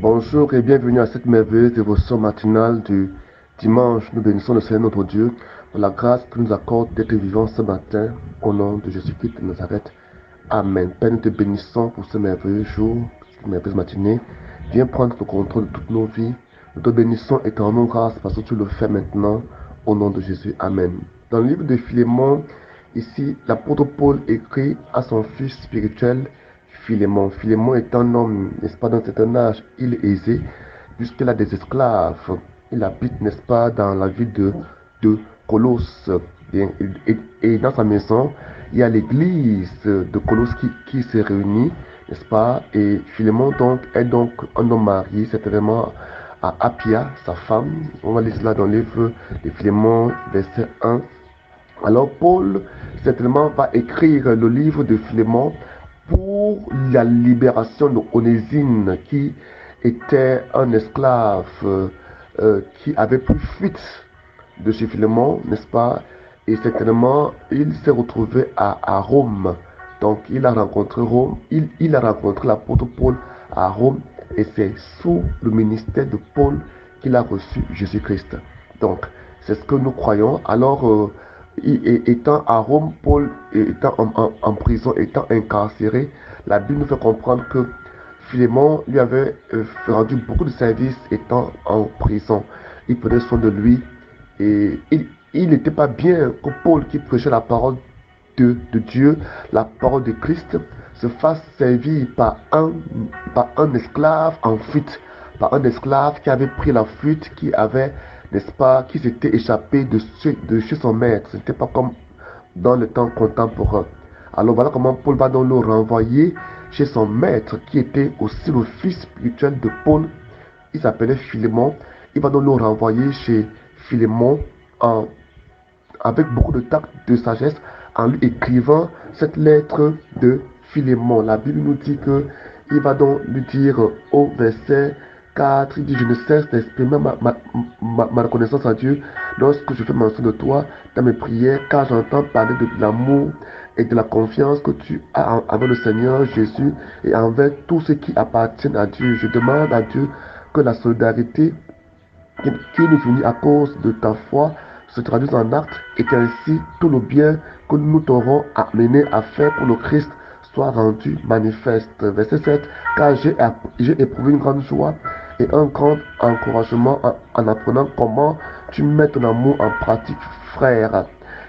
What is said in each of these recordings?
Bonjour et bienvenue à cette merveilleuse dévotion matinale du dimanche. Nous bénissons le Seigneur notre Dieu pour la grâce qu'il nous accorde d'être vivants ce matin au nom de Jésus-Christ de Nazareth. Amen. Père, nous te bénissons pour ce merveilleux jour, cette merveilleuse matinée. Viens prendre le contrôle de toutes nos vies. Nous te bénissons et te rendons grâce parce que tu le fais maintenant au nom de Jésus. Amen. Dans le livre de Philémon, ici, l'apôtre Paul écrit à son fils spirituel Philémon. Philémon est un homme, n'est-ce pas, d'un certain âge, il est aisé, puisqu'il a des esclaves. Il habite, n'est-ce pas, dans la ville de Colosse. Et dans sa maison, il y a l'église de Colosse qui se réunit, n'est-ce pas? Et Philémon donc, est donc un homme marié, certainement à Appia, sa femme. On va lire cela dans le livre de Philémon, verset 1. Alors Paul, certainement, va écrire le livre de Philémon pour la libération de Onésime, qui était un esclave qui avait pris fuite de chez Philémon, n'est-ce pas? Et certainement, il s'est retrouvé à Rome. Donc, il a rencontré Rome, il a rencontré l'apôtre Paul à Rome, et c'est sous le ministère de Paul qu'il a reçu Jésus-Christ. Donc, c'est ce que nous croyons. Alors, étant à Rome, Paul étant en prison, étant incarcéré, la Bible nous fait comprendre que Philémon lui avait rendu beaucoup de services étant en prison. Il prenait soin de lui et il n'était pas bien que Paul, qui prêchait la parole de Dieu, la parole de Christ, se fasse servir par un esclave en fuite, par un esclave qui avait pris la fuite, qui avait, n'est-ce pas, qui s'était échappé de chez son maître. Ce n'était pas comme dans le temps contemporain. Alors voilà comment Paul va donc le renvoyer chez son maître, qui était aussi le fils spirituel de Paul. Il s'appelait Philémon. Il va donc le renvoyer chez Philémon avec beaucoup de tact, de sagesse, en lui écrivant cette lettre de Philémon. La Bible nous dit que il va donc lui dire au verset 4, il dit: je ne cesse d'exprimer ma reconnaissance à Dieu lorsque je fais mention de toi dans mes prières, car j'entends parler de l'amour et de la confiance que tu as envers le Seigneur Jésus et envers tous ceux qui appartiennent à Dieu. Je demande à Dieu que la solidarité qui nous unit à cause de ta foi se traduise en actes, et qu'ainsi tout le bien que nous t'aurons amené à faire pour le Christ soit rendu manifeste. Verset 7. Car j'ai éprouvé une grande joie et un grand encouragement en apprenant comment tu mets ton amour en pratique, frère.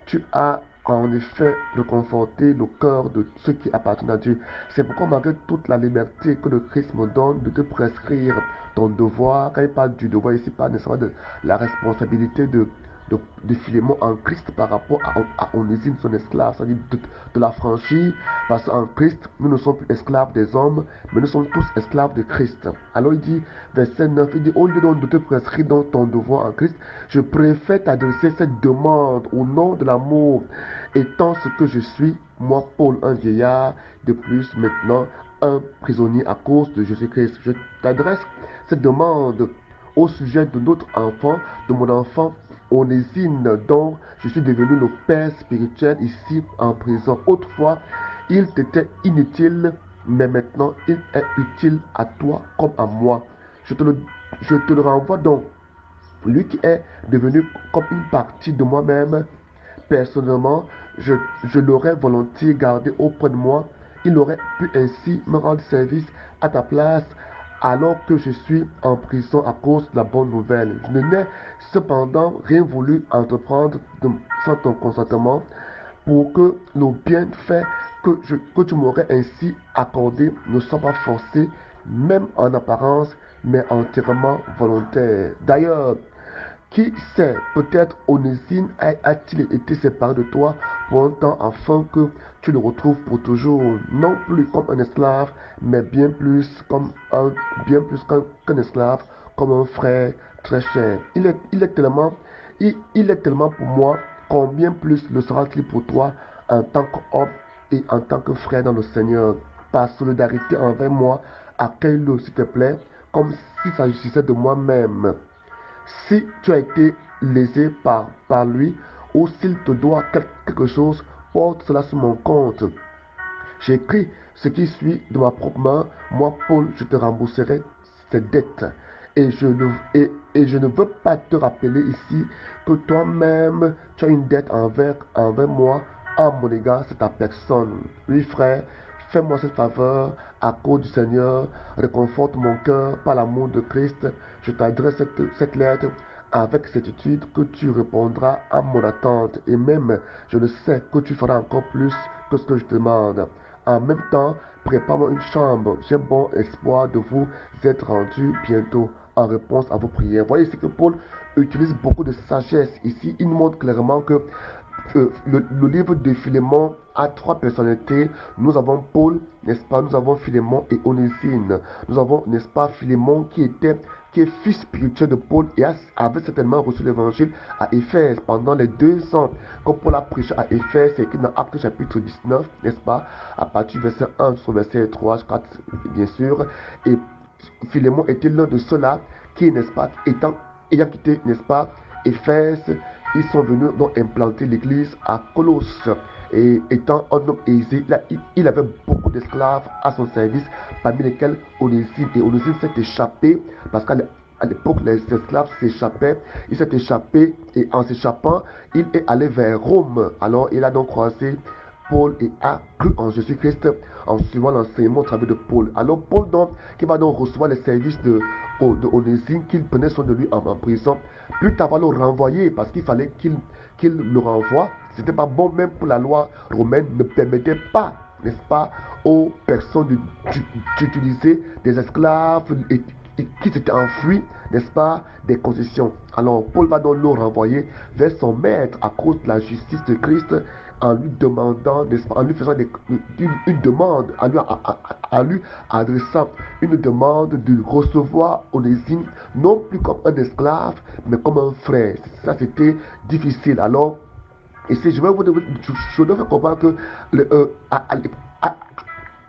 Tu as en effet réconforté le cœur de ceux qui appartiennent à Dieu. C'est pourquoi, malgré toute la liberté que le Christ me donne de te prescrire ton devoir, quand il parle du devoir ici, pas nécessairement de la responsabilité de Philémon en Christ par rapport à Onésime, son esclave, c'est-à-dire de la franchir, parce qu'en Christ, nous ne sommes plus esclaves des hommes, mais nous sommes tous esclaves de Christ. Alors il dit, verset 9, il dit: au lieu donc de te prescrire dans ton devoir en Christ, je préfère t'adresser cette demande au nom de l'amour, étant ce que je suis, moi Paul, un vieillard, de plus maintenant un prisonnier à cause de Jésus-Christ. Je t'adresse cette demande au sujet de notre enfant, de mon enfant Onésime, dont je suis devenu le père spirituel ici en prison. Autrefois, il t'était inutile, mais maintenant il est utile à toi comme à moi. Je te le renvoie donc. Lui qui est devenu comme une partie de moi-même, personnellement, je l'aurais volontiers gardé auprès de moi. Il aurait pu ainsi me rendre service à ta place alors que je suis en prison à cause de la bonne nouvelle. Je n'ai cependant rien voulu entreprendre sans ton consentement, pour que nos bienfaits que tu m'aurais ainsi accordés ne soient pas forcés, même en apparence, mais entièrement volontaires. D'ailleurs, qui sait, peut-être Onésime a-t-il été séparé de toi pour un temps afin que tu le retrouves pour toujours, non plus comme un esclave, mais bien plus qu'un esclave, comme un frère très cher. Il est tellement pour moi, combien plus le sera-t-il pour toi en tant qu'homme et en tant que frère dans le Seigneur. Par solidarité envers moi, accueille-le s'il te plaît, comme s'il s'agissait de moi-même. Si tu as été lésé par lui, ou s'il te doit quelque chose, porte cela sur mon compte. J'écris ce qui suit de ma propre main. Moi, Paul, je te rembourserai ses dettes. Et je ne veux pas te rappeler ici que toi-même, tu as une dette envers moi, à mon égard, c'est ta personne. Oui, frère, fais-moi cette faveur, à cause du Seigneur, réconforte mon cœur par l'amour de Christ. Je t'adresse cette lettre avec certitude que tu répondras à mon attente. Et même, je le sais que tu feras encore plus que ce que je demande. En même temps, prépare-moi une chambre. J'ai bon espoir de vous être rendu bientôt en réponse à vos prières. Voyez ici que Paul utilise beaucoup de sagesse. Ici, il montre clairement que le livre de Philémon a trois personnalités. Nous avons Paul, n'est-ce pas? Nous avons Philémon et Onésime. Nous avons, n'est-ce pas, Philémon qui est fils spirituel de Paul et avait certainement reçu l'évangile à Éphèse pendant les 2 ans quand Paul a prêché à Éphèse. C'est écrit dans Actes chapitre 19, n'est-ce pas? À partir du verset 1 sur verset 3, 4, bien sûr. Et Philémon était l'un de ceux-là qui, n'est-ce pas, ayant quitté, n'est-ce pas, Éphèse, ils sont venus donc implanter l'église à Colosse. Et étant un homme aisé, il avait beaucoup d'esclaves à son service, parmi lesquels Onésime. Et Onésime s'est échappé, parce qu'à l'époque, les esclaves s'échappaient. Il s'est échappé, et en s'échappant, il est allé vers Rome. Alors, il a donc croisé Paul et a cru en Jésus-Christ en suivant l'enseignement au travers de Paul. Alors Paul donc, qui va donc recevoir les services de Onésime, qu'il prenait soin de lui en prison, plus tard va le renvoyer parce qu'il fallait qu'il le renvoie. C'était pas bon, même pour la loi romaine ne permettait pas, n'est-ce pas, aux personnes d'utiliser des esclaves et qui s'était enfui, n'est-ce pas, des concessions. Alors Paul va donc le renvoyer vers son maître à cause de la justice de Christ, en lui demandant, n'est-ce pas, en lui faisant une demande, en lui adressant une demande de recevoir Onésime, non plus comme un esclave, mais comme un frère. Ça, c'était difficile. Alors, et si je dois faire comprendre que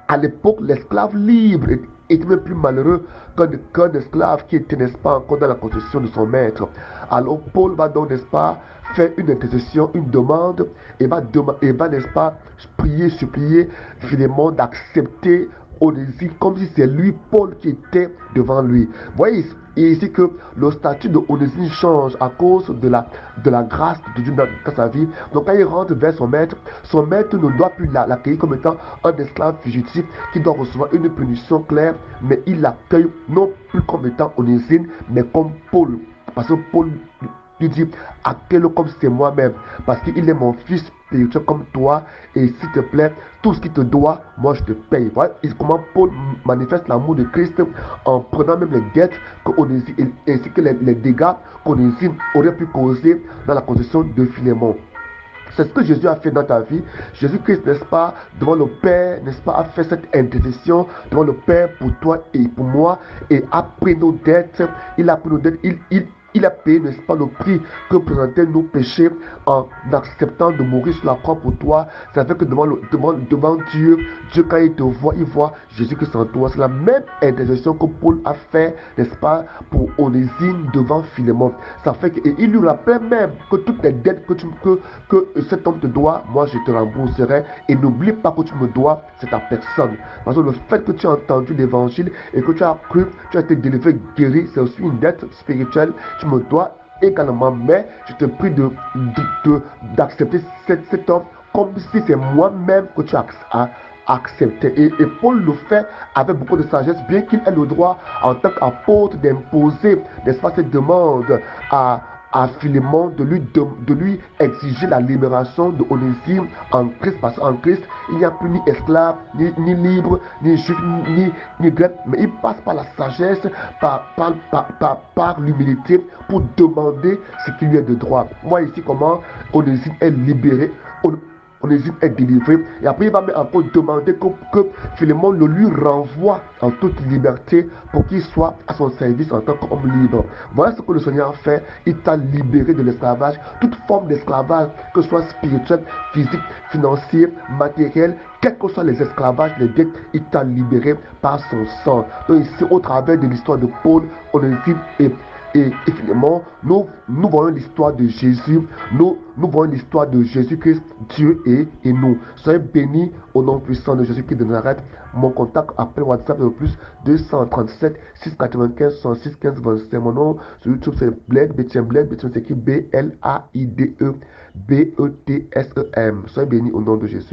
à l'époque, l'esclave libre était même plus malheureux qu'un esclave qui était, n'est-ce pas, encore dans la possession de son maître. Alors Paul va donc, n'est-ce pas, faire une intercession, une demande, et va, n'est-ce pas, prier, supplier Philémon d'accepter Onésime comme si c'est lui, Paul, qui était devant lui. Vous voyez ici que le statut de Onésime change à cause de la grâce de Dieu dans sa vie. Donc quand il rentre vers son maître ne doit plus l'accueillir comme étant un esclave fugitif qui doit recevoir une punition claire, mais il l'accueille non plus comme étant Onésime, mais comme Paul. Parce que Paul lui dit, accueille-le comme c'est moi-même, parce qu'il est mon fils spirituel comme toi, et s'il te plaît, tout ce qu'il te doit, moi je te paye. Voilà comment Paul manifeste l'amour de Christ en prenant même les dettes ainsi que les dégâts qu'Onésime aurait pu causer dans la concession de Philémon. C'est ce que Jésus a fait dans ta vie. Jésus-Christ, n'est-ce pas, devant le Père, n'est-ce pas, a fait cette intercession devant le Père pour toi et pour moi, et a pris nos dettes. Il a pris nos dettes, il a payé, n'est-ce pas, le prix que présentaient nos péchés en acceptant de mourir sur la croix pour toi. Ça fait que devant Dieu, quand il te voit, il voit Jésus-Christ en toi. C'est la même intercession que Paul a fait, n'est-ce pas, pour Onésime devant Philémon. Ça fait que, et il lui rappelle même que toutes les dettes que cet homme te doit, moi je te rembourserai. Et n'oublie pas que tu me dois, c'est ta personne. Parce que le fait que tu as entendu l'évangile et que tu as cru, tu as été délivré, guéri, c'est aussi une dette spirituelle. Tu me dois également, mais je te prie d'accepter cet homme comme si c'est moi-même que tu as accepté. Et Paul le fait avec beaucoup de sagesse, bien qu'il ait le droit en tant qu'apôtre d'imposer, n'est-ce pas, cette demande à Philémon de lui exiger la libération de Onésime en Christ, parce qu'en Christ il n'y a plus ni esclave, ni libre, ni juif, ni grec, mais il passe par la sagesse, par l'humilité pour demander ce qui lui est de droit. Moi ici, comment Onésime est libéré, Onésime est délivré, et après il va encore demander que Philémon le lui renvoie en toute liberté pour qu'il soit à son service en tant qu'homme libre. Voilà ce que le Seigneur a fait. Il t'a libéré de l'esclavage, toute forme d'esclavage, que ce soit spirituel, physique, financier, matériel, quels que soient les esclavages, les dettes, il t'a libéré par son sang. Donc ici, au travers de l'histoire de Paul, Onésime Et finalement, nous voyons l'histoire de Jésus, nous voyons l'histoire de Jésus-Christ, Dieu et nous. Soyez bénis au nom puissant de Jésus-Christ de Nazareth. Mon contact, appel WhatsApp est le plus 237 695 106 15 25. Mon nom sur YouTube c'est Bled Betiem. Bled Betiem c'est écrit B-L-A-I-D-E B-E-T-S-E-M. Soyez bénis au nom de Jésus.